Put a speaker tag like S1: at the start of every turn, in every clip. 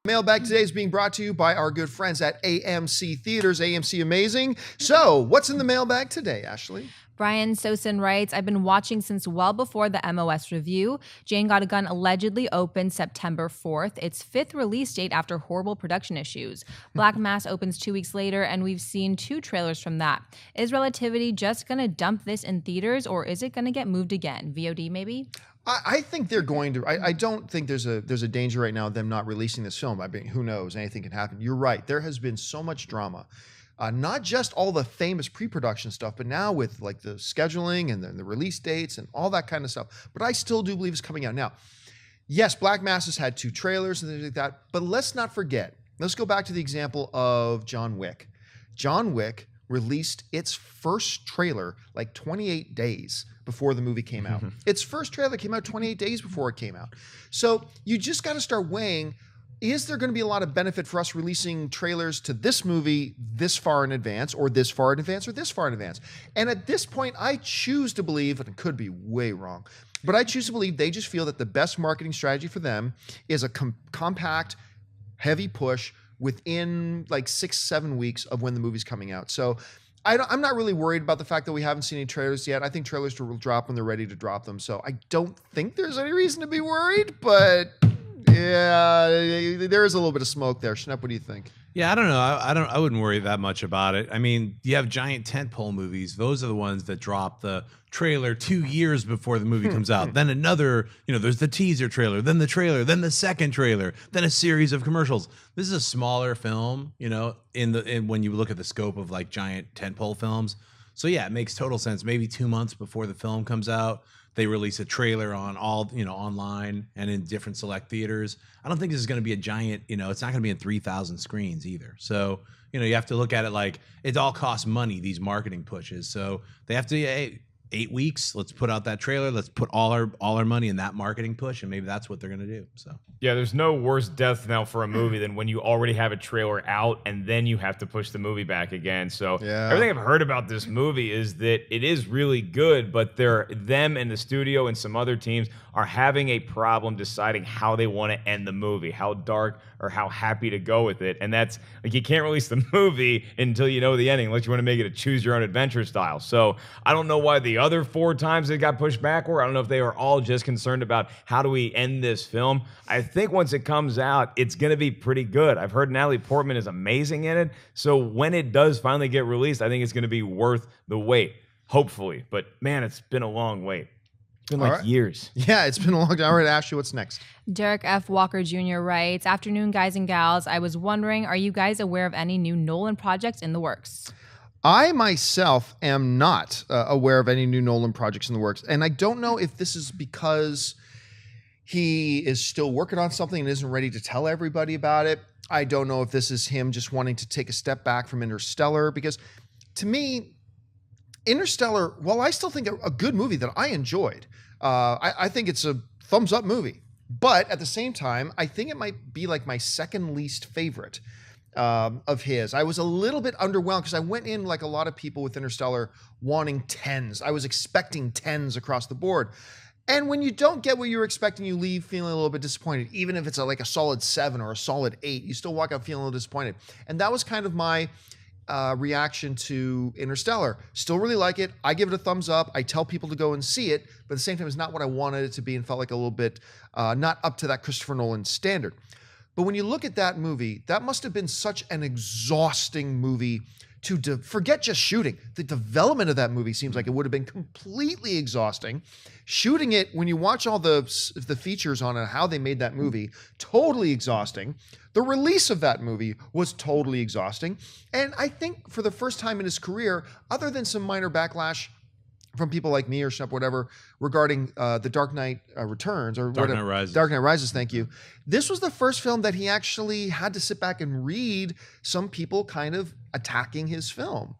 S1: Mailbag today is being brought to you by our good friends at AMC Theaters. AMC amazing. So, what's in the mailbag today, Ashley?
S2: Brian Sosin writes, I've been watching since well before the MOS review. Jane Got a Gun allegedly opened September 4th, its 5th release date after horrible production issues. Black Mass opens 2 weeks later, and we've seen 2 trailers from that. Is Relativity just going to dump this in theaters, or is it going to get moved again? VOD maybe?
S1: I think they're going to. I don't think there's a danger right now of them not releasing this film. I mean, who knows? Anything can happen. You're right. There has been so much drama. Not just all the famous pre-production stuff, but now with like the scheduling and the release dates and all that kind of stuff. But I still do believe it's coming out. Now, yes, Black Mass has had 2 trailers and things like that, but let's not forget. Let's go back to the example of John Wick. John Wick released its first trailer like 28 days before the movie came out. Its first trailer came out 28 days before it came out. So you just got to start weighing, is there going to be a lot of benefit for us releasing trailers to this movie this far in advance, or this far in advance, or this far in advance? And at this point, I choose to believe, and it could be way wrong, but I choose to believe they just feel that the best marketing strategy for them is a compact, heavy push within like 6-7 weeks of when the movie's coming out. So I'm not really worried about the fact that we haven't seen any trailers yet. I think trailers will drop when they're ready to drop them. So I don't think there's any reason to be worried, but yeah, there is a little bit of smoke there. Schnepp, what do you think?
S3: Yeah, I don't know. I wouldn't worry that much about it. I mean, you have giant tentpole movies. Those are the ones that drop the trailer 2 years before the movie comes out. Then another, there's the teaser trailer, then the trailer, then the second trailer, then a series of commercials. This is a smaller film, when you look at the scope of like giant tentpole films. So yeah, it makes total sense. Maybe 2 months before the film comes out, they release a trailer on all, online and in different select theaters. I don't think this is going to be a giant, it's not going to be in 3,000 screens either. So, you have to look at it like it all costs money, these marketing pushes. So they have to, hey, 8 weeks, let's put out that trailer. Let's put all our money in that marketing push. And maybe that's what they're going to do. So,
S4: yeah, there's no worse death knell for a movie than when you already have a trailer out and then you have to push the movie back again. So everything I've heard about this movie is that it is really good, but them and the studio and some other teams are having a problem deciding how they want to end the movie, how dark or how happy to go with it. And that's like, you can't release the movie until you know the ending, unless you want to make it a choose your own adventure style. So I don't know why the other 4 times it got pushed backward. I don't know if they were all just concerned about how do we end this film. I think once it comes out, it's going to be pretty good. I've heard Natalie Portman is amazing in it. So when it does finally get released, I think it's going to be worth the wait, hopefully. But man, it's been a long wait. It's been like years.
S1: Yeah, it's been a long time. All right, Ashley, what's next?
S2: Derek F. Walker Jr. writes, afternoon, guys and gals. I was wondering, are you guys aware of any new Nolan projects in the works?
S1: I myself am not aware of any new Nolan projects in the works. And I don't know if this is because he is still working on something and isn't ready to tell everybody about it. I don't know if this is him just wanting to take a step back from Interstellar, because to me, Interstellar, while I still think a good movie that I enjoyed, I think it's a thumbs up movie. But at the same time, I think it might be like my second least favorite of his. I was a little bit underwhelmed because I went in like a lot of people with Interstellar wanting 10s. I was expecting 10s across the board. And when you don't get what you were expecting, you leave feeling a little bit disappointed. Even if it's like a solid 7 or a solid 8, you still walk out feeling a little disappointed. And that was kind of my reaction to Interstellar. Still really like it. I give it a thumbs up. I tell people to go and see it, but at the same time, it's not what I wanted it to be and felt like a little bit not up to that Christopher Nolan standard. But when you look at that movie, that must have been such an exhausting movie to forget just shooting. The development of that movie seems like it would have been completely exhausting. Shooting it, when you watch all the features on it, how they made that movie, totally exhausting. The release of that movie was totally exhausting. And I think for the first time in his career, other than some minor backlash from people like me or Schnepp, whatever, regarding the Dark Knight Returns or
S3: Dark Knight Rises.
S1: Dark Knight Rises, thank you. This was the first film that he actually had to sit back and read some people kind of attacking his film.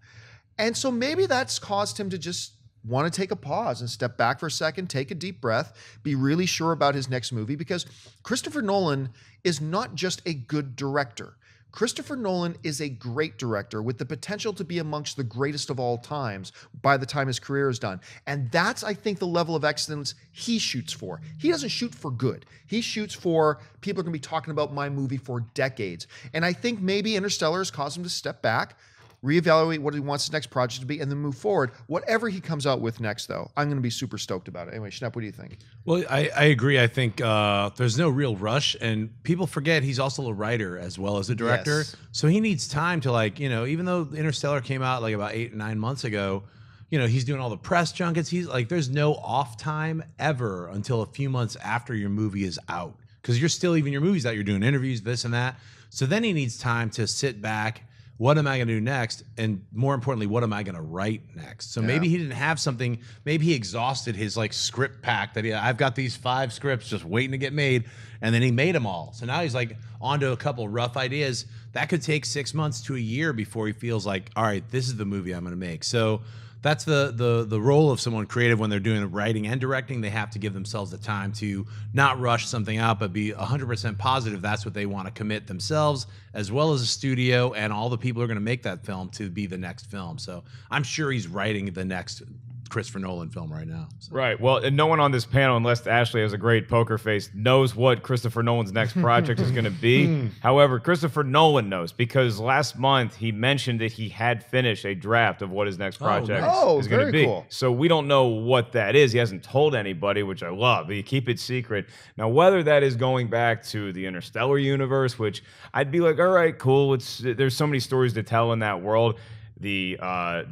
S1: And so maybe that's caused him to just want to take a pause and step back for a second, take a deep breath, be really sure about his next movie, because Christopher Nolan is not just a good director. Christopher Nolan is a great director with the potential to be amongst the greatest of all times by the time his career is done. And that's, I think, the level of excellence he shoots for. He doesn't shoot for good. He shoots for people are going to be talking about my movie for decades. And I think maybe Interstellar has caused him to step back, reevaluate what he wants his next project to be, and then move forward. Whatever he comes out with next, though, I'm going to be super stoked about it. Anyway, Schnepp, what do you think?
S3: Well, I agree. I think there's no real rush, and people forget he's also a writer as well as a director.
S1: Yes.
S3: So he needs time to, like, even though Interstellar came out like about 8 or 9 months ago, he's doing all the press junkets. He's like, there's no off time ever until a few months after your movie is out, because you're still, even your movie's out, you're doing interviews, this and that. So then he needs time to sit back. What am I going to do next? And more importantly, what am I going to write next? So maybe he didn't have something. Maybe he exhausted his script pack that I've got these 5 scripts just waiting to get made, and then he made them all. So now he's onto a couple rough ideas. That could take 6 months to a year before he feels like, all right, this is the movie I'm going to make. So that's the role of someone creative when they're doing writing and directing. They have to give themselves the time to not rush something out, but be 100% positive that's what they want to commit themselves, as well as a studio and all the people who are going to make that film, to be the next film. So I'm sure he's writing the next Christopher Nolan film right now. So.
S4: Right. Well, and no one on this panel, unless Ashley has a great poker face, knows what Christopher Nolan's next project is going to be. However, Christopher Nolan knows, because last month he mentioned that he had finished a draft of what his next project is going to be. Cool. So we don't know what that is. He hasn't told anybody, which I love. You keep it secret. Now, whether that is going back to the Interstellar universe, which I'd be like, all right, cool. There's so many stories to tell in that world. The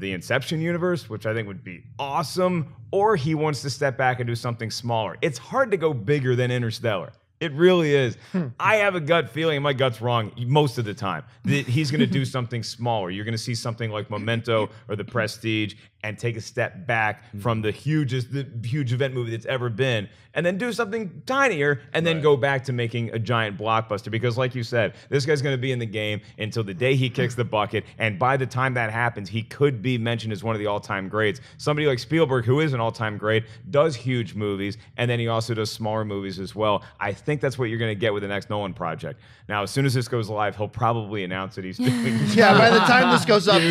S4: Inception universe, which I think would be awesome, or he wants to step back and do something smaller. It's hard to go bigger than Interstellar. It really is. I have a gut feeling, and my gut's wrong most of the time, that he's going to do something smaller. You're going to see something like Memento or The Prestige and take a step back from the huge event movie that's ever been, and then do something tinier, and then go back to making a giant blockbuster. Because like you said, this guy's going to be in the game until the day he kicks the bucket, and by the time that happens, he could be mentioned as one of the all-time greats. Somebody like Spielberg, who is an all-time great, does huge movies, and then he also does smaller movies as well. I think that's what you're going to get with the next Nolan project. Now, as soon as this goes live, he'll probably announce that he's doing
S1: by the time this goes up,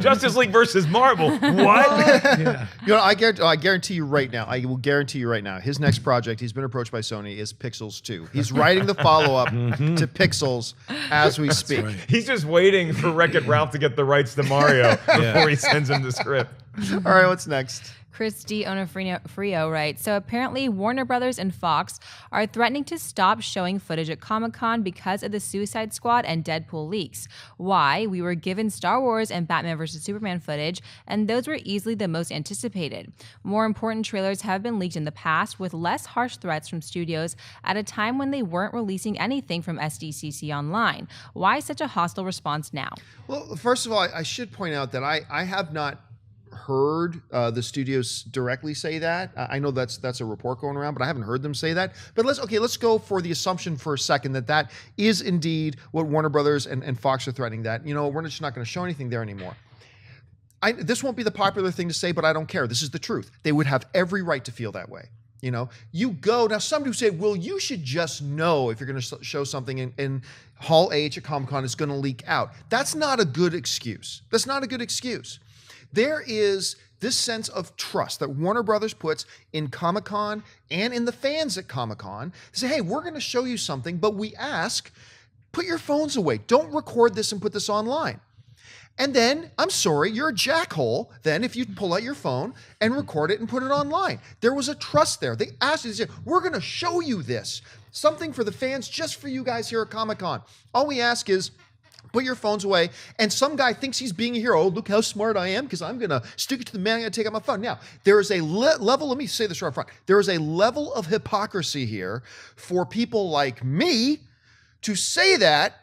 S4: Justice League versus Marvel. What?
S1: I guarantee you right now. I will guarantee you right now. His next project, he's been approached by Sony, is Pixels 2. He's writing the follow-up to Pixels as we speak.
S3: Right.
S4: He's just waiting for Wreck-It Ralph to get the rights to Mario before he sends him the script.
S1: All right, what's next?
S2: Christy Onofrio writes, so apparently Warner Brothers and Fox are threatening to stop showing footage at Comic-Con because of the Suicide Squad and Deadpool leaks. Why? We were given Star Wars and Batman vs. Superman footage, and those were easily the most anticipated. More important trailers have been leaked in the past with less harsh threats from studios at a time when they weren't releasing anything from SDCC Online. Why such a hostile response now?
S1: Well, first of all, I should point out that I have not heard the studios directly say that. I know that's a report going around, but I haven't heard them say that. But let's go for the assumption for a second that is indeed what Warner Brothers and Fox are threatening, that, we're just not going to show anything there anymore. This won't be the popular thing to say, but I don't care. This is the truth. They would have every right to feel that way. You go, now some do say, well, you should just know if you're going to show something in Hall H at Comic-Con, it's going to leak out. That's not a good excuse. That's not a good excuse. There is this sense of trust that Warner Brothers puts in Comic-Con and in the fans at Comic-Con. They say, hey, we're going to show you something, but we ask, put your phones away. Don't record this and put this online. And then, I'm sorry, you're a jackhole then if you pull out your phone and record it and put it online. There was a trust there. They asked you, they said, we're going to show you this. Something for the fans, just for you guys here at Comic-Con. All we ask is, put your phones away, and some guy thinks he's being a hero. Oh, look how smart I am, because I'm going to stick it to the man. I'm going to take out my phone. Now, there is a level, let me say this right up front. There is a level of hypocrisy here for people like me to say that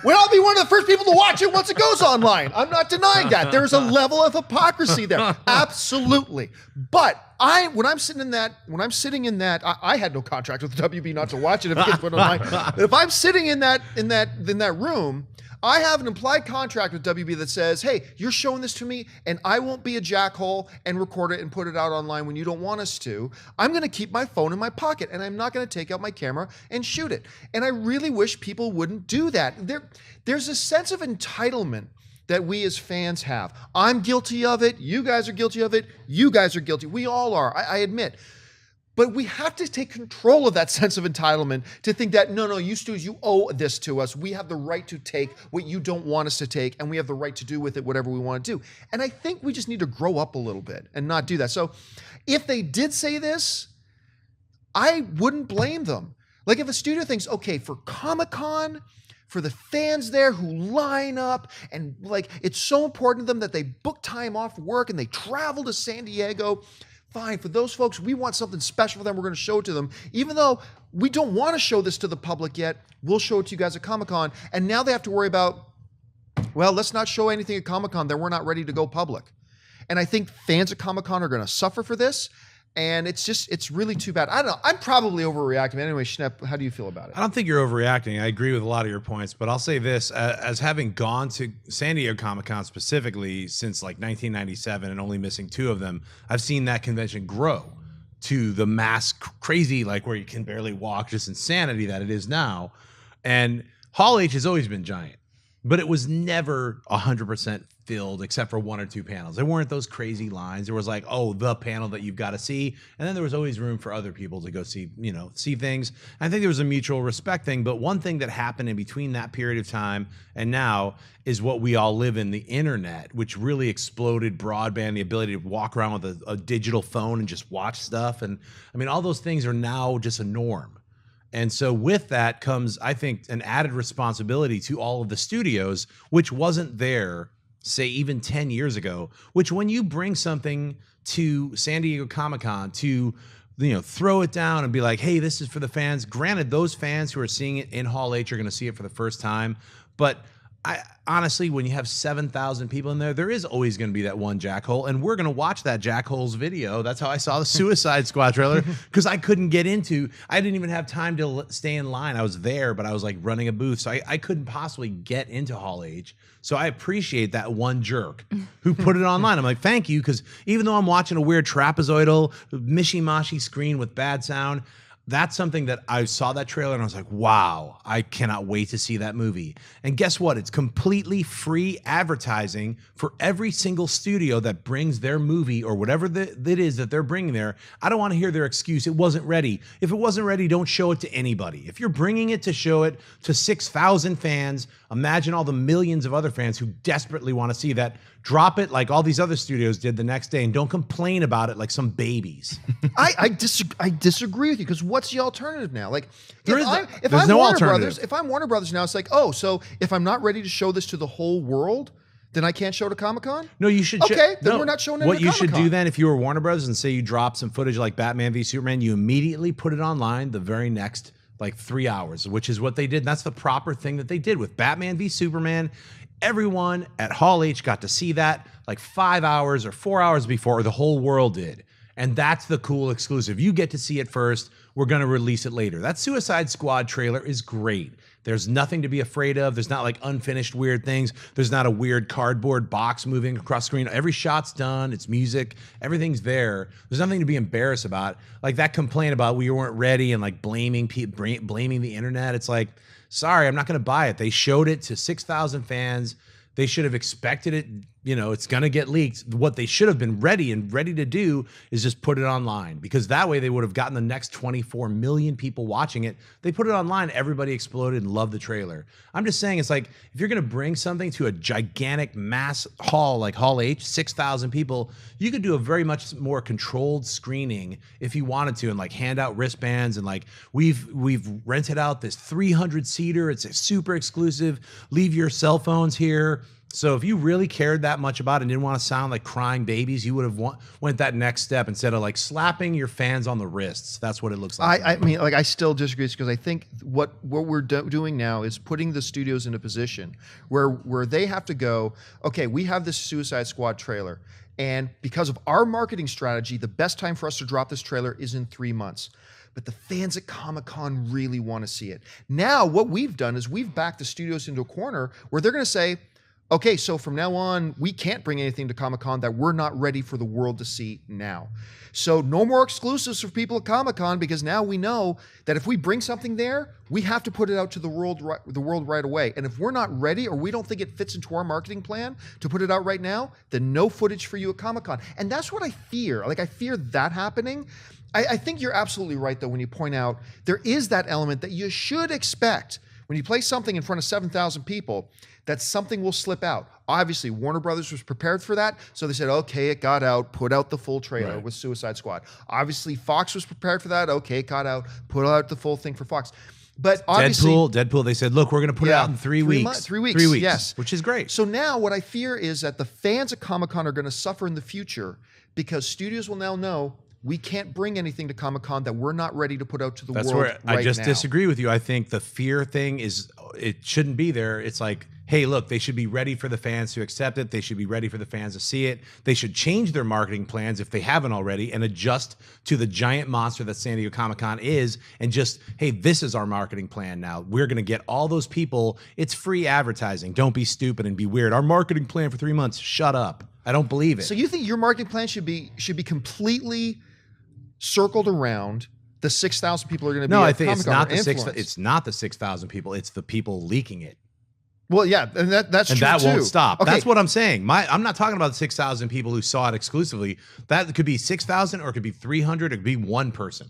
S1: when I'll be one of the first people to watch it once it goes online. I'm not denying that. There's a level of hypocrisy there. Absolutely. But when I'm sitting in that, I had no contract with the WB not to watch it if it gets put online. If I'm sitting in that room, I have an implied contract with WB that says, hey, you're showing this to me and I won't be a jackhole and record it and put it out online when you don't want us to. I'm going to keep my phone in my pocket and I'm not going to take out my camera and shoot it. And I really wish people wouldn't do that. There's a sense of entitlement that we as fans have. I'm guilty of it. You guys are guilty of it. You guys are guilty. We all are, I admit. But we have to take control of that sense of entitlement to think that, no, you studios, you owe this to us. We have the right to take what you don't want us to take, and we have the right to do with it whatever we want to do. And I think we just need to grow up a little bit and not do that. So if they did say this, I wouldn't blame them. Like if a studio thinks, okay, for ComicCon, for the fans there who line up and like it's so important to them that they book time off work and they travel to San Diego, fine, for those folks, we want something special for them. We're going to show it to them. Even though we don't want to show this to the public yet, we'll show it to you guys at Comic-Con. And now they have to worry about, well, let's not show anything at Comic-Con that we're not ready to go public. And I think fans at Comic-Con are going to suffer for this. And it's really too bad. I don't know. I'm probably overreacting. Anyway, Schnepp, how do you feel about it?
S3: I don't think you're overreacting. I agree with a lot of your points, but I'll say this, as having gone to San Diego Comic-Con specifically since like 1997 and only missing 2 of them, I've seen that convention grow to the mass crazy, like where you can barely walk, just insanity that it is now. And Hall H has always been giant, but it was never 100% filled except for 1 or 2 panels. There weren't those crazy lines. There was like, oh, the panel that you've got to see. And then there was always room for other people to go see, see things. I think there was a mutual respect thing. But one thing that happened in between that period of time and now is what we all live in, the internet, which really exploded broadband, the ability to walk around with a digital phone and just watch stuff. And I mean, all those things are now just a norm. And so with that comes, I think, an added responsibility to all of the studios, which wasn't there, say, even 10 years ago, which when you bring something to San Diego Comic-Con to, throw it down and be like, hey, this is for the fans. Granted, those fans who are seeing it in Hall H are going to see it for the first time. But honestly, when you have 7,000 people in there, there is always going to be that one jackhole. And we're going to watch that jackhole's video. That's how I saw the Suicide Squad trailer, because I couldn't get into, I didn't even have time to stay in line. I was there, but I was like running a booth. So I couldn't possibly get into Hall H. So I appreciate that one jerk who put it online. I'm like, thank you. Because even though I'm watching a weird trapezoidal, mishy-mashy screen with bad sound, that's something that I saw that trailer and I was like, wow, I cannot wait to see that movie. And guess what? It's completely free advertising for every single studio that brings their movie or whatever that is that they're bringing there. I don't want to hear their excuse. It wasn't ready. If it wasn't ready, don't show it to anybody. If you're bringing it to show it to 6,000 fans, imagine all the millions of other fans who desperately want to see that. Drop it like all these other studios did the next day and don't complain about it like some babies.
S1: I disagree with you, because what's the alternative now? Like,
S3: there's no alternative.
S1: If I'm Warner Brothers now, it's like, oh, so if I'm not ready to show this to the whole world, then I can't show it to Comic-Con?
S3: No, you should.
S1: Okay, then we're not showing it
S3: What
S1: at
S3: you
S1: Comic-Con.
S3: should do then, if you were Warner Brothers and say you drop some footage like Batman v Superman, you immediately put it online the very next like 3 hours, which is what they did. And that's the proper thing that they did with Batman v Superman. Everyone at Hall H got to see that like 5 hours or 4 hours before the whole world did. And that's the cool exclusive. You get to see it first. We're going to release it later. That Suicide Squad trailer is great. There's nothing to be afraid of. There's not like unfinished weird things. There's not a weird cardboard box moving across screen. Every shot's done. It's music. Everything's there. There's nothing to be embarrassed about. Like that complaint about we weren't ready and like blaming the internet. It's like, sorry, I'm not going to buy it. They showed it to 6,000 fans. They should have expected it. It's going to get leaked. What they should have been ready to do is just put it online, because that way they would have gotten the next 24 million people watching it. They put it online. Everybody exploded and loved the trailer. I'm just saying, it's like, if you're going to bring something to a gigantic mass hall like Hall H, 6,000 people, you could do a very much more controlled screening if you wanted to, and like hand out wristbands, and like we've rented out this 300 seater. It's a super exclusive. Leave your cell phones here. So if you really cared that much about it and didn't want to sound like crying babies, you would have went that next step instead of like slapping your fans on the wrists. That's what it looks like.
S1: I mean, like, I still disagree, because I think what we're doing now is putting the studios in a position where they have to go, okay, we have this Suicide Squad trailer, and because of our marketing strategy, the best time for us to drop this trailer is in 3 months. but the fans at Comic-Con really want to see it. Now, what we've done is we've backed the studios into a corner where they're going to say, okay, so from now on, we can't bring anything to Comic-Con that we're not ready for the world to see now. So no more exclusives for people at Comic-Con, because now we know that if we bring something there, we have to put it out to the world right away. And if we're not ready, or we don't think it fits into our marketing plan to put it out right now, then no footage for you at Comic-Con. And that's what I fear. Like, I fear that happening. I think you're absolutely right, though, when you point out there is that element that you should expect when you play something in front of 7,000 people, that something will slip out. Obviously, Warner Brothers was prepared for that, so they said, okay, it got out, put out the full trailer with Suicide Squad. Obviously, Fox was prepared for that, okay, it got out, put out the full thing for Fox. But obviously,
S3: Deadpool, they said, look, we're going to put it out in 3 weeks.
S1: 3 weeks, yes.
S3: Which is great.
S1: So now what I fear is that the fans at Comic-Con are going to suffer in the future, because studios will now know we can't bring anything to Comic-Con that we're not ready to put out to the world right now.
S3: That's where I just disagree with you. I think the fear thing is, it shouldn't be there. It's like, hey, look, they should be ready for the fans to accept it. They should be ready for the fans to see it. They should change their marketing plans if they haven't already and adjust to the giant monster that San Diego Comic-Con is, and just, hey, this is our marketing plan now. We're going to get all those people. It's free advertising. Don't be stupid and be weird. Our marketing plan for 3 months, shut up. I don't believe it.
S1: So you think your marketing plan should be completely circled around the 6,000 people are going to be at Comic-Con?
S3: It's not the 6,000. It's not the 6,000 people. It's the people leaking it.
S1: Well, yeah, and that's true,
S3: that
S1: too.
S3: Won't stop.
S1: Okay.
S3: That's what I'm saying. I'm not talking about the 6,000 people who saw it exclusively. That could be 6,000, or it could be 300, it could be one person.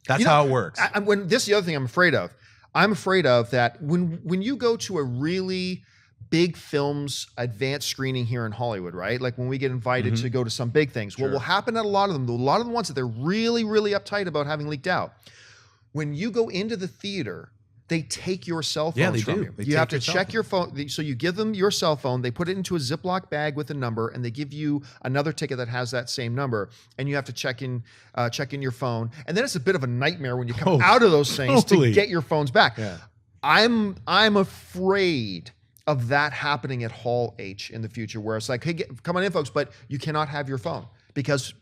S3: That's how it works.
S1: This is the other thing I'm afraid of. I'm afraid of that when you go to a really big film's advanced screening here in Hollywood, right? Like when we get invited to go to some big things, what will happen at a lot of them, a lot of the ones that they're really, really uptight about having leaked out, when you go into the theater, they take your cell phones from you. You have to check your phone. So you give them your cell phone, they put it into a Ziploc bag with a number, and they give you another ticket that has that same number, and you have to check in your phone. And then it's a bit of a nightmare when you come out of those things to get your phones back.
S3: Yeah.
S1: I'm afraid of that happening at Hall H in the future, where it's like, hey, come on in, folks, but you cannot have your phone because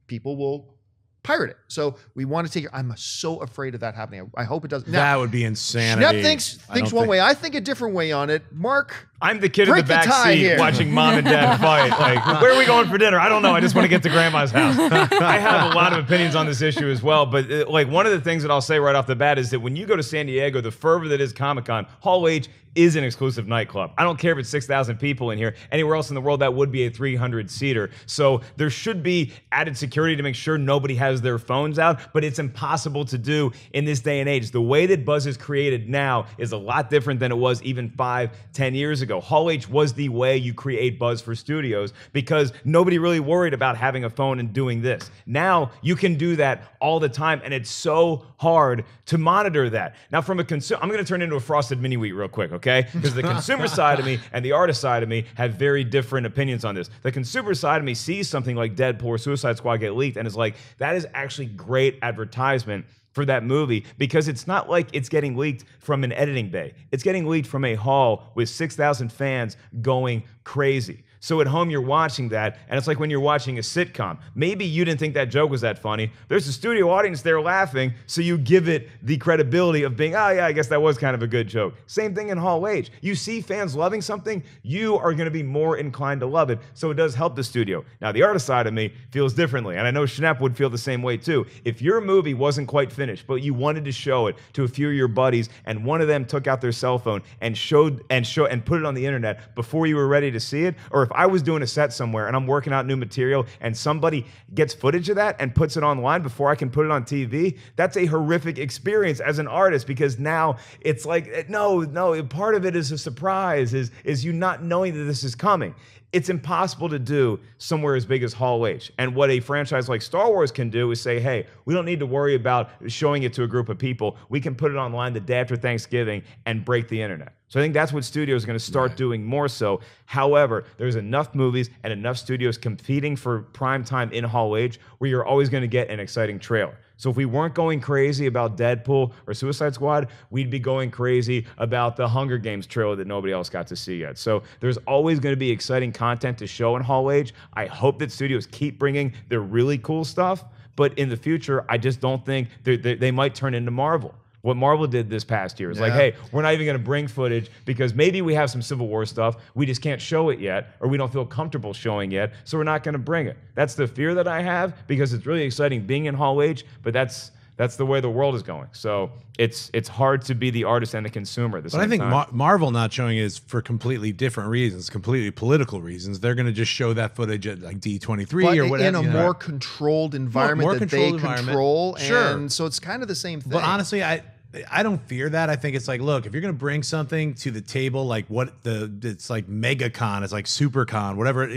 S1: people will pirate it. So we want to take I'm so afraid of that happening. I hope it doesn't. Now,
S3: that would be insanity.
S1: Schnepp thinks one way. I think a different way on it. Mark,
S4: I'm the kid in the back seat watching mom and dad fight. Like, where are we going for dinner? I don't know. I just want to get to grandma's house. I have a lot of opinions on this issue as well. But like, one of the things that I'll say right off the bat is that when you go to San Diego, the fervor that is Comic-Con, Hall H is an exclusive nightclub. I don't care if it's 6,000 people in here. Anywhere else in the world, that would be a 300-seater. So there should be added security to make sure nobody has their phones out, but it's impossible to do in this day and age. The way that buzz is created now is a lot different than it was even 5-10 years ago. Hall H was the way you create buzz for studios because nobody really worried about having a phone and doing this. Now you can do that all the time, and it's so hard to monitor that. Now, from a consumer, I'm going to turn into a frosted mini wheat real quick, okay? Because the consumer side of me and the artist side of me have very different opinions on this. The consumer side of me sees something like Deadpool or Suicide Squad get leaked and is like, that is actually great advertisement for that movie, because it's not like it's getting leaked from an editing bay. It's getting leaked from a hall with 6,000 fans going crazy. So at home, you're watching that, and it's like when you're watching a sitcom. Maybe you didn't think that joke was that funny. There's a studio audience there laughing, so you give it the credibility of being, oh yeah, I guess that was kind of a good joke. Same thing in Hall H. You see fans loving something, you are going to be more inclined to love it, so it does help the studio. Now, the artist side of me feels differently, and I know Schnepp would feel the same way too. If your movie wasn't quite finished, but you wanted to show it to a few of your buddies, and one of them took out their cell phone and put it on the internet before you were ready to see it, or if I was doing a set somewhere and I'm working out new material and somebody gets footage of that and puts it online before I can put it on TV, that's a horrific experience as an artist, because now it's like, no, part of it is a surprise, is you not knowing that this is coming. It's impossible to do somewhere as big as Hall H. And what a franchise like Star Wars can do is say, hey, we don't need to worry about showing it to a group of people. We can put it online the day after Thanksgiving and break the internet. So I think that's what studios are going to start doing more so. However, there's enough movies and enough studios competing for prime time in Hall H where you're always going to get an exciting trailer. So if we weren't going crazy about Deadpool or Suicide Squad, we'd be going crazy about the Hunger Games trailer that nobody else got to see yet. So there's always going to be exciting content to show in Hall H. I hope that studios keep bringing their really cool stuff, But in the future, I just don't think they might turn into Marvel. What Marvel did this past year is like, hey, we're not even going to bring footage because maybe we have some Civil War stuff. We just can't show it yet, or we don't feel comfortable showing yet, so we're not going to bring it. That's the fear that I have, because it's really exciting being in Hall H, but that's the way the world is going. So it's hard to be the artist and the consumer at the same time.
S3: But I think Marvel not showing it is for completely different reasons, completely political reasons. They're going to just show that footage at like D23 or whatever.
S1: In a more controlled environment that they control.
S3: Sure.
S1: And so it's kind of the same thing.
S3: But honestly, I don't fear that. I think it's like, look, if you're going to bring something to the table, like it's like MegaCon, it's like SuperCon, whatever,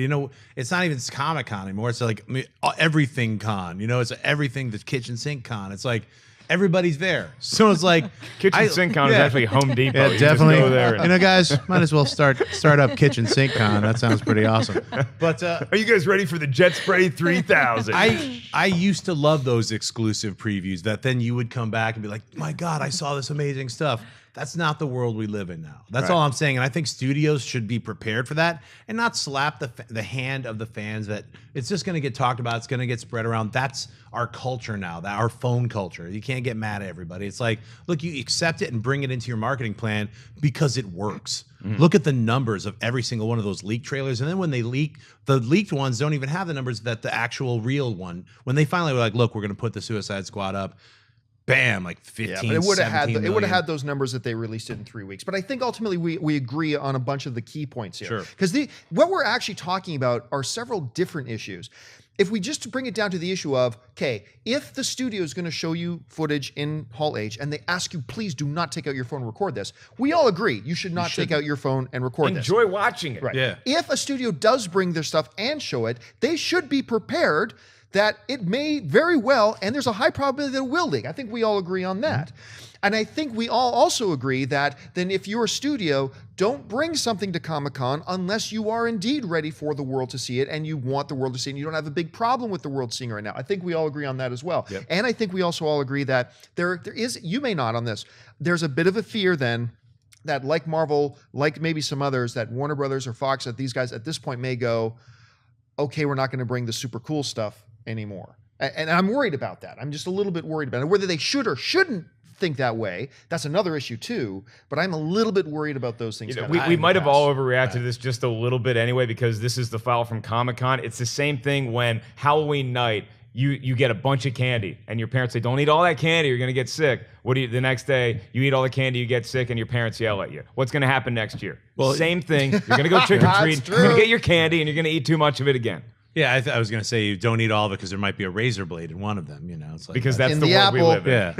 S3: it's not even ComicCon anymore. It's like everything con, it's everything, the kitchen sink con. It's like everybody's there. So it's like
S4: kitchen sink con is actually Home Depot.
S3: Yeah,
S4: you
S3: definitely.
S4: Just go there and,
S3: guys, might as well start up kitchen sink con. That sounds pretty awesome. But
S4: are you guys ready for the Jet Spray 3000?
S3: I used to love those exclusive previews that then you would come back and be like, my God, I saw this amazing stuff. That's not the world we live in now. That's all I'm saying. And I think studios should be prepared for that and not slap the hand of the fans that it's just going to get talked about. It's going to get spread around. That's our culture now, our phone culture. You can't get mad at everybody. It's like, look, you accept it and bring it into your marketing plan because it works. Look at the numbers of every single one of those leaked trailers. And then when they leak, the leaked ones don't even have the numbers that the actual real one. When they finally were like, look, we're going to put the Suicide Squad up. Bam, like 15,
S1: but it would have had those numbers that they released it in 3 weeks. But I think ultimately we agree on a bunch of the key points here. Because what we're actually talking about are several different issues. If we just bring it down to the issue of, okay, if the studio is going to show you footage in Hall H and they ask you, please do not take out your phone and record this, we all agree you should not take out your phone and record this.
S4: Enjoy watching it.
S1: Right.
S3: Yeah.
S1: If a studio does bring their stuff and show it, they should be prepared that it may very well, and there's a high probability that it will leak. I think we all agree on that. And I think we all also agree that then if you're a studio, don't bring something to Comic-Con unless you are indeed ready for the world to see it and you want the world to see it and you don't have a big problem with the world seeing it right now. I think we all agree on that as well.
S3: Yep.
S1: And I think we also all agree that there is, you may not on this, there's a bit of a fear then that like Marvel, like maybe some others, that Warner Brothers or Fox, that these guys at this point may go, okay, we're not going to bring the super cool stuff anymore. And I'm worried about that. I'm just a little bit worried about it. Whether they should or shouldn't think that way, that's another issue too. But I'm a little bit worried about those things.
S4: We might have all overreacted to this just a little bit anyway, because this is the file from Comic-Con. It's the same thing when Halloween night, you get a bunch of candy and your parents say, don't eat all that candy, you're going to get sick. The next day, you eat all the candy, you get sick, and your parents yell at you. What's going to happen next year? Well, same thing. You're going to go trick-or-treat, you're going to get your candy, and you're going to eat too much of it again.
S3: Yeah, I was going to say you don't eat all of it because there might be a razor blade in one of them. It's like
S4: because that's
S1: in
S4: the world we live in.
S3: Yeah,